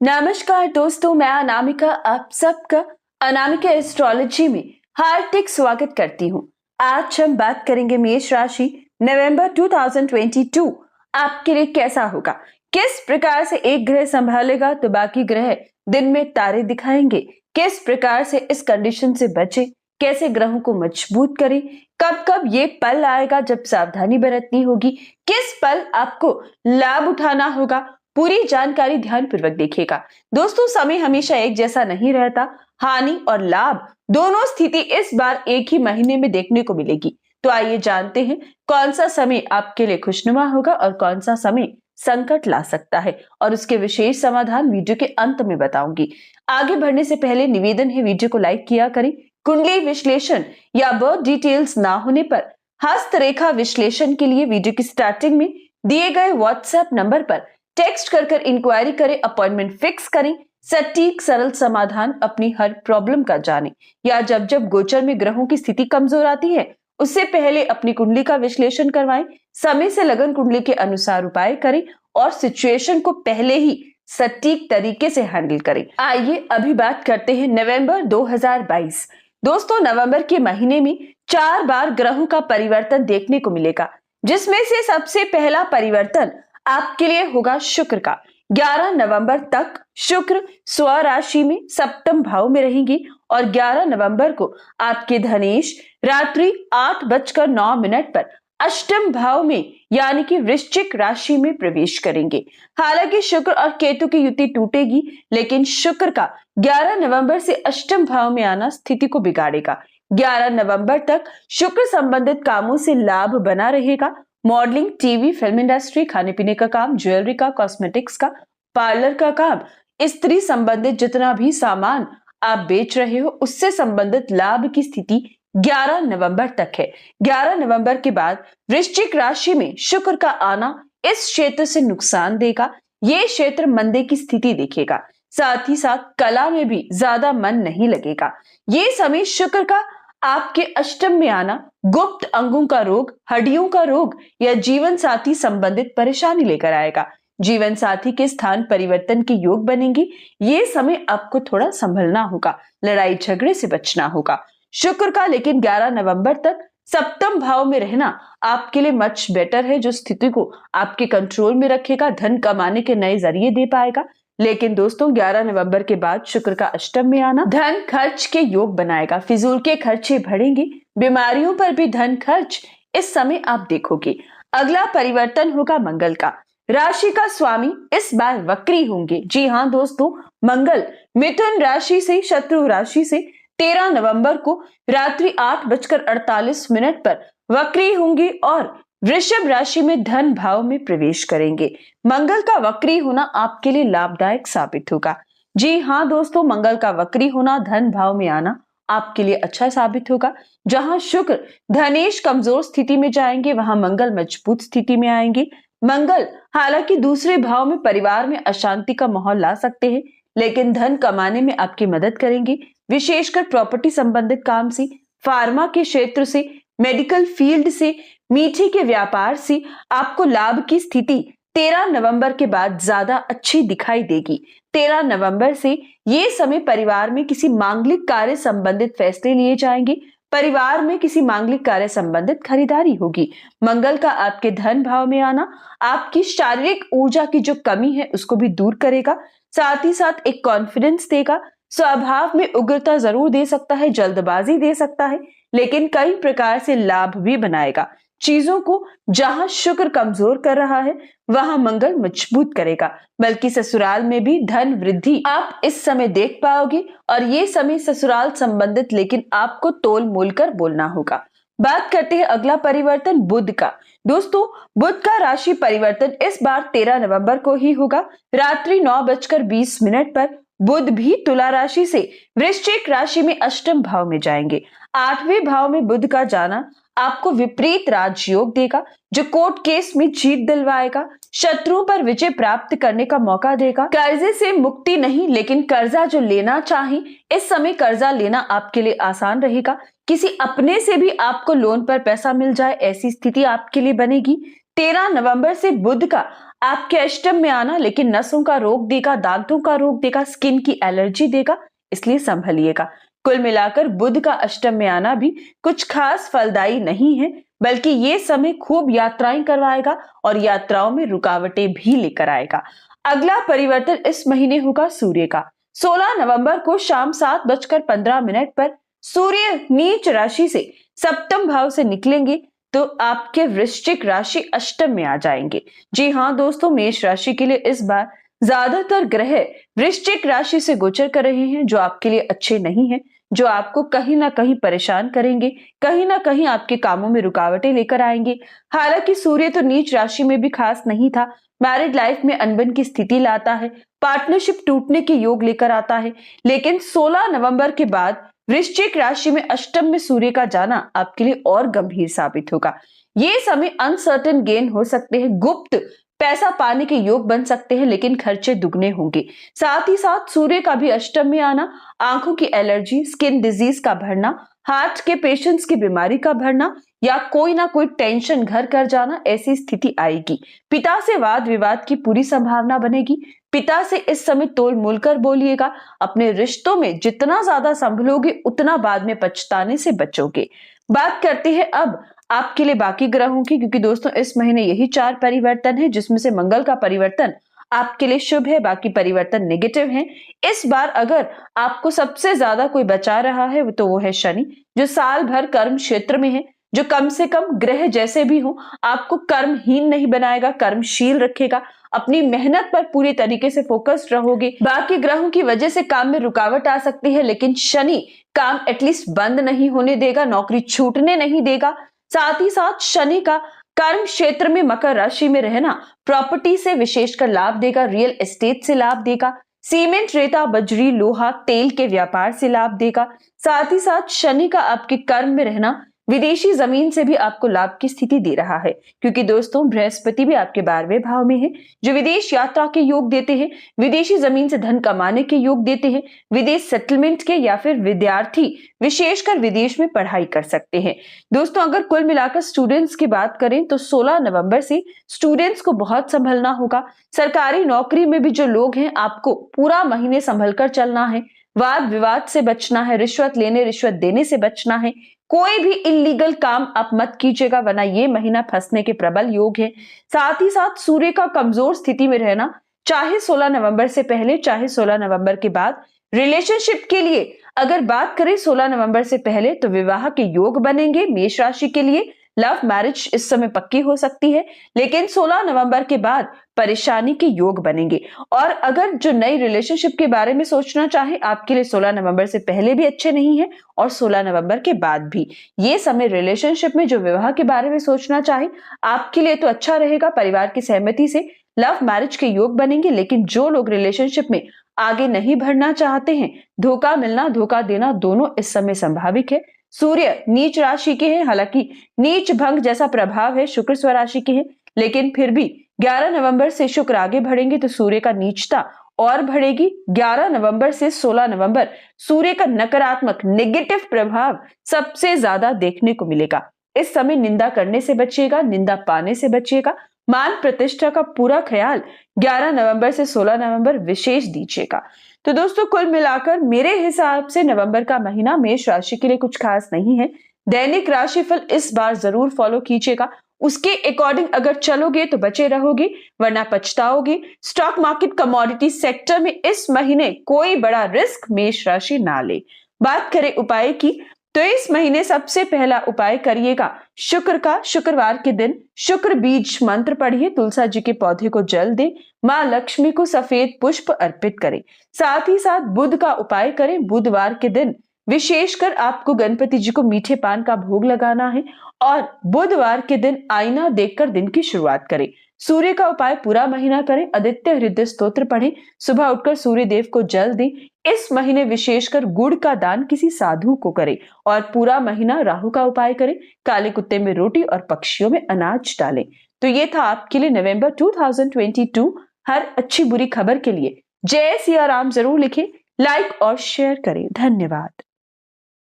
नमस्कार दोस्तों, मैं अनामिका आप सबका अनामिका एस्ट्रोलॉजी में हार्दिक स्वागत करती हूँ। आज हम बात करेंगे मेष राशि नवंबर 2022 आपके लिए कैसा होगा, किस प्रकार से एक ग्रह संभालेगा तो बाकी ग्रह दिन में तारे दिखाएंगे, किस प्रकार से इस कंडीशन से बचे, कैसे ग्रहों को मजबूत करें, कब कब ये पल आएगा जब सावधानी बरतनी होगी, किस पल आपको लाभ उठाना होगा, पूरी जानकारी ध्यानपूर्वक देखिएगा। दोस्तों, समय हमेशा एक जैसा नहीं रहता। हानि और लाभ दोनों स्थिति इस बार एक ही महीने में देखने को मिलेगी। तो आइए जानते हैं कौन सा समय आपके लिए खुशनुमा होगा और कौन सा समय संकट ला सकता है, और उसके विशेष समाधान वीडियो के अंत में बताऊंगी। आगे बढ़ने से पहले निवेदन है, वीडियो को लाइक किया करें। कुंडली विश्लेषण या बर्थ डिटेल्स ना होने पर हस्तरेखा विश्लेषण के लिए वीडियो की स्टार्टिंग में दिए गए व्हाट्सएप नंबर पर टेक्स्ट कर इंक्वायरी करें, अपॉइंटमेंट फिक्स करें, सटीक सरल समाधान अपनी हर प्रॉब्लम का जानें। या जब जब गोचर में ग्रहों की स्थिति कमजोर आती है उससे पहले अपनी कुंडली का विश्लेषण करवाएं, समय से लगन कुंडली के अनुसार उपाय करें और सिचुएशन को पहले ही सटीक तरीके से हैंडल करें। आइए अभी बात करते हैं नवंबर 2022। दोस्तों, नवंबर के महीने में 4 बार ग्रहों का परिवर्तन देखने को मिलेगा, जिसमें से सबसे पहला परिवर्तन आपके लिए होगा शुक्र का। 11 नवंबर तक शुक्र स्वराशि में सप्तम भाव में रहेंगे और 11 नवंबर को आपके धनेश रात्रि 8:09 पर अष्टम भाव में यानी कि वृश्चिक राशि में प्रवेश करेंगे। हालांकि शुक्र और केतु की युति टूटेगी, लेकिन शुक्र का 11 नवंबर से अष्टम भाव में आना स्थिति को बिगाड़ेगा। 11 नवंबर तक शुक्र संबंधित कामों से लाभ बना रहेगा। मॉडलिंग, टीवी, फिल्म इंडस्ट्री, खाने पीने का काम, ज्वेलरी का, कॉस्मेटिक्स का, पार्लर का काम, स्त्री संबंधित जितना भी सामान आप बेच रहे हो उससे संबंधित लाभ की स्थिति 11 नवंबर तक है। 11 नवंबर के बाद वृश्चिक राशि में शुक्र का आना इस क्षेत्र से नुकसान देगा। ये क्षेत्र मंदे की स्थिति देखेगा, साथ ही साथ कला में भी ज्यादा मन नहीं लगेगा। ये समय शुक्र का आपके अष्टम में आना गुप्त अंगों का रोग, हड्डियों का रोग या जीवन साथी संबंधित परेशानी लेकर आएगा। जीवन साथी के स्थान परिवर्तन के योग बनेंगे। ये समय आपको थोड़ा संभलना होगा, लड़ाई झगड़े से बचना होगा। शुक्र का लेकिन 11 नवंबर तक सप्तम भाव में रहना आपके लिए मच बेटर है, जो स्थिति को आपके कंट्रोल में रखेगा, धन कमाने के नए जरिए दे पाएगा। लेकिन दोस्तों, 11 नवंबर के बाद शुक्र का अष्टम में आना धन खर्च के योग बनाएगा। फिजूल के खर्चे बढ़ेंगे, बीमारियों पर भी धन खर्च इस समय आप देखोगे। अगला परिवर्तन होगा मंगल का। राशि का स्वामी इस बार वक्री होंगे। जी हाँ दोस्तों, मंगल मिथुन राशि से शत्रु राशि से 13 नवंबर को रात्रि 8:48 पर वक्री होंगे और वृषभ राशि में धन भाव में प्रवेश करेंगे। मंगल का वक्री होना आपके लिए लाभदायक साबित होगा। जी हाँ दोस्तों, मंगल का वक्री होना, धन भाव में आना आपके लिए अच्छा साबित होगा। जहां शुक्र धनेश कमजोर स्थिति में जाएंगे, वहां मंगल मजबूत स्थिति में आएंगे। मंगल हालांकि दूसरे भाव में परिवार में अशांति का माहौल ला सकते हैं, लेकिन धन कमाने में आपकी मदद करेंगे, विशेषकर प्रॉपर्टी संबंधित काम से, फार्मा के क्षेत्र से, मेडिकल फील्ड से, मीठे के व्यापार से आपको लाभ की स्थिति 13 नवंबर के बाद ज्यादा अच्छी दिखाई देगी। 13 नवंबर से ये समय परिवार में किसी मांगलिक कार्य संबंधित फैसले लिए जाएंगे, परिवार में किसी मांगलिक कार्य संबंधित खरीदारी होगी। मंगल का आपके धन भाव में आना आपकी शारीरिक ऊर्जा की जो कमी है उसको भी दूर करेगा, साथ ही साथ एक कॉन्फिडेंस देगा। स्वभाव में उग्रता जरूर दे सकता है, जल्दबाजी दे सकता है, लेकिन कई प्रकार से लाभ भी बनाएगा। चीजों को जहां शुक्र कमजोर कर रहा है वहां मंगल मजबूत करेगा, बल्कि ससुराल में भी धन वृद्धि आप इस समय देख पाओगे। और ये समय ससुराल संबंधित, लेकिन आपको तोल मोल कर बोलना होगा। बात करते हैं अगला परिवर्तन बुध का। दोस्तों, बुध का राशि परिवर्तन इस बार 13 नवंबर को ही होगा। रात्रि 9:20 पर बुध भी तुला राशि से वृश्चिक राशि में अष्टम भाव में जाएंगे। 8वें भाव में बुध का जाना आपको विपरीत राजयोग देगा, जो कोर्ट केस में जीत दिलवाएगा, शत्रुओं पर विजय प्राप्त करने का मौका देगा। कर्जे से मुक्ति नहीं, लेकिन कर्जा जो लेना चाहे इस समय कर्जा लेना आपके लिए आसान रहेगा। किसी अपने से भी आपको लोन पर पैसा मिल जाए, ऐसी स्थिति आपके लिए बनेगी। 13 नवंबर से बुध का आपके अष्टम में आना लेकिन नसों का रोग देगा, दांतों का रोग देगा, स्किन की एलर्जी देगा, इसलिए संभलिएगा। कुल मिलाकर बुध का अष्टम में आना भी कुछ खास फलदायी नहीं है, बल्कि ये समय खूब यात्राएं करवाएगा और यात्राओं में रुकावटें भी लेकर आएगा। अगला परिवर्तन इस महीने होगा सूर्य का। 16 नवंबर को शाम 7:15 पर सूर्य नीच राशि से सप्तम भाव से निकलेंगे तो आपके वृश्चिक राशि अष्टम में आ जाएंगे। जी हाँ दोस्तों, मेष राशि के लिए इस बार ज्यादातर ग्रह वृश्चिक राशि से गोचर कर रहे हैं, जो आपके लिए अच्छे नहीं है, जो आपको कहीं ना कहीं परेशान करेंगे, कहीं ना कहीं आपके कामों में रुकावटें लेकर आएंगे। हालांकि सूर्य तो नीच राशि में भी खास नहीं था, मैरिड लाइफ में अनबन की स्थिति लाता है, पार्टनरशिप टूटने के योग लेकर आता है, लेकिन 16 नवंबर के बाद वृश्चिक राशि में अष्टम में सूर्य का जाना आपके लिए और गंभीर साबित होगा। ये समय अनसर्टेन गेन हो सकते हैं, गुप्त पैसा पाने के योग बन सकते हैं, लेकिन खर्चे दुगने होंगे। साथ ही साथ सूर्य का भी अष्टम में आना आंखों की एलर्जी, स्किन डिजीज का बढ़ना, हार्ट के पेशेंट्स की बीमारी का बढ़ना या कोई ना कोई टेंशन घर कर जाना, ऐसी स्थिति आएगी। पिता से वाद विवाद की पूरी संभावना बनेगी। पिता से इस समय तोल मोल कर बोलिएगा। अपने रिश्तों में जितना ज्यादा संभलोगे उतना बाद में पछताने से बचोगे। बात करते हैं अब आपके लिए बाकी ग्रहों की, क्योंकि दोस्तों इस महीने यही 4 परिवर्तन है, जिसमें से मंगल का परिवर्तन आपके लिए शुभ है, बाकी परिवर्तन नेगेटिव हैं। इस बार अगर आपको सबसे ज्यादा कोई बचा रहा है तो वो है शनि, जो साल भर कर्म क्षेत्र में है, जो कम से कम ग्रह जैसे भी हो आपको कर्महीन नहीं बनाएगा, कर्मशील रखेगा। अपनी मेहनत पर पूरी तरीके से फोकस्ड रहोगे। बाकी ग्रहों की वजह से काम में रुकावट आ सकती है, लेकिन शनि काम एटलीस्ट बंद नहीं होने देगा, नौकरी छूटने नहीं देगा। साथ ही साथ शनि का कर्म क्षेत्र में मकर राशि में रहना प्रॉपर्टी से विशेषकर लाभ देगा, रियल एस्टेट से लाभ देगा, सीमेंट, रेता, बजरी, लोहा, तेल के व्यापार से लाभ देगा। साथ ही साथ शनि का आपके कर्म में रहना विदेशी जमीन से भी आपको लाभ की स्थिति दे रहा है, क्योंकि दोस्तों बृहस्पति भी आपके 12वें भाव में है, जो विदेश यात्रा के योग देते हैं, विदेशी जमीन से धन कमाने के योग देते हैं, विदेश सेटलमेंट के, या फिर विद्यार्थी विशेषकर विदेश में पढ़ाई कर सकते हैं। दोस्तों अगर कुल मिलाकर स्टूडेंट्स की बात करें तो 16 नवंबर से स्टूडेंट्स को बहुत संभलना होगा। सरकारी नौकरी में भी जो लोग हैं आपको पूरा महीने संभल कर चलना है, वाद विवाद से बचना है, रिश्वत लेने रिश्वत देने से बचना है, कोई भी इलीगल काम आप मत कीजिएगा, वरना ये महीना फंसने के प्रबल योग है। साथ ही साथ सूर्य का कमजोर स्थिति में रहना, चाहे 16 नवंबर से पहले चाहे 16 नवंबर के बाद। रिलेशनशिप के लिए अगर बात करें 16 नवंबर से पहले तो विवाह के योग बनेंगे मेष राशि के लिए, लव मैरिज इस समय पक्की हो सकती है, लेकिन 16 नवंबर के बाद परेशानी के योग बनेंगे। और अगर जो नई रिलेशनशिप के बारे में सोचना चाहे, आपके लिए 16 नवंबर से पहले भी अच्छे नहीं है और 16 नवंबर के बाद भी। ये समय रिलेशनशिप में जो विवाह के बारे में सोचना चाहे आपके लिए तो अच्छा रहेगा, परिवार की सहमति से लव मैरिज के योग बनेंगे। लेकिन जो लोग रिलेशनशिप में आगे नहीं बढ़ना चाहते हैं, धोखा मिलना धोखा देना दोनों इस समय संभाविक है। सूर्य नीच राशि के हैं, हालांकि नीच भंग जैसा प्रभाव है, शुक्र स्वराशि के हैं, लेकिन फिर भी 11 नवंबर से शुक्र आगे बढ़ेंगे तो सूर्य का नीचता और बढ़ेगी। 11 नवंबर से 16 नवंबर सूर्य का नकारात्मक नेगेटिव प्रभाव सबसे ज्यादा देखने को मिलेगा। इस समय निंदा करने से बचिएगा, निंदा पाने से बचिएगा, मान प्रतिष्ठा का पूरा ख्याल 11 नवंबर से 16 नवंबर विशेष दीजिएगा। तो दोस्तों कुल मिलाकर मेरे हिसाब से नवंबर का महीना मेष राशि के लिए कुछ खास नहीं है। दैनिक राशिफल इस बार जरूर फॉलो कीजिएगा, उसके अकॉर्डिंग अगर चलोगे तो बचे रहोगे, वरना पछताओगे। स्टॉक मार्केट, कमोडिटी सेक्टर में इस महीने कोई बड़ा रिस्क मेष राशि ना ले। बात करें उपाय की तो इस महीने सबसे पहला उपाय करिएगा शुक्र का। शुक्रवार के दिन शुक्र बीज मंत्र पढ़िए, तुलसा जी के पौधे को जल दें, मां लक्ष्मी को सफेद पुष्प अर्पित करें। साथ ही साथ बुध का उपाय करें। बुधवार के दिन विशेषकर आपको गणपति जी को मीठे पान का भोग लगाना है और बुधवार के दिन आईना देखकर दिन की शुरुआत करें। सूर्य का उपाय पूरा महीना करें। आदित्य हृदय स्तोत्र पढ़ें, सुबह उठकर सूर्य देव को जल दें। इस महीने विशेषकर गुड़ का दान किसी साधु को करें और पूरा महीना राहु का उपाय करें। काले कुत्ते में रोटी और पक्षियों में अनाज डालें। तो ये था आपके लिए नवंबर 2022 हर अच्छी बुरी खबर के लिए जय सिया राम जरूर लिखें, लाइक और शेयर करें। धन्यवाद।